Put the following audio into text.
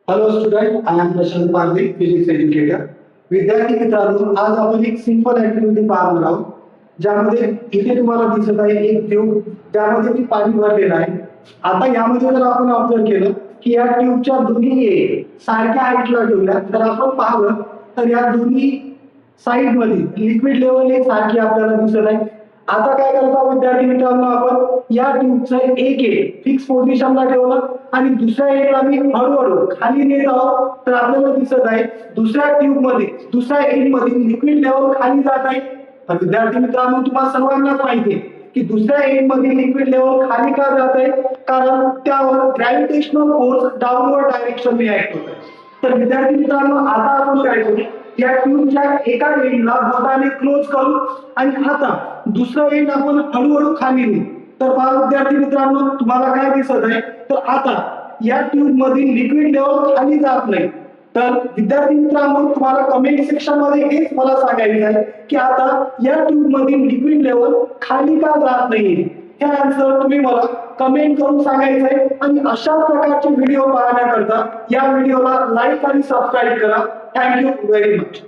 Hello student, I am Prashant Parde, physics educator. विद्यार्थी मित्रांनो, आज आपण एक सिंपल ऍक्टिव्हिटी पाहणार आहोत, ज्यामध्ये इथे तुम्हाला दिसत आहे एक ट्यूब, ज्यामध्ये ती पाणी भरलेलं आहे. आता यामध्ये जर आपण ऑब्झर्व केलं की या ट्यूबच्या दोन्ही एंड सारख्या हाईटला ठेवल्या, तर आपण पाहिलं तर या दोन्ही साईड मध्ये लिक्विड लेवल एक सारखी आपल्याला दिसत आहे. आता काय करता विद्यार्थी मित्रांनो, आपण या ट्यूबचं एक एंड फिक्स पोझिशनला ठेवलं आणि दुसऱ्या एंडला मी हळूहळू खाली नेत आहोत, तर आपल्याला दिसत आहे दुसऱ्या ट्यूब मध्ये दुसऱ्या एंड मध्ये लिक्विड लेवल खाली जात आहे. तर विद्यार्थी मित्रांनो, तुम्हाला सर्वांनाच माहिती आहे की दुसऱ्या एंड मध्ये लिक्विड लेवल खाली का जात आहे, कारण त्यावर ग्रॅव्हिटेशनल फोर्स डाऊनवर्ड डायरेक्शनने ऍक्ट होत आहे. तर विद्यार्थी मित्रांनो, आता आपण काय करू, या ट्यूबच्या एका एंडला बोटाने क्लोज करू आणि आता दुसरा एंड आपण हळूहळू खाली नेऊ. तर पहा विद्यार्थी मित्रांनो, तुम्हाला काय दिसत आहे, तर आता या ट्यूब मधील लिक्विड लेवल खाली जात नाही. तर विद्यार्थी मित्रांनो, तुम्हाला कमेंट सेक्शन मध्ये हेच मला सांगायचं आहे की आता या ट्यूब मधील लिक्विड लेवल खाली का जात नाही. हे आन्सर तुम्ही मला कमेंट करून सांगायचं आहे. आणि अशा प्रकारचे व्हिडिओ पाहण्याकरता या व्हिडिओला लाईक आणि सबस्क्राईब करा. Thank you very much.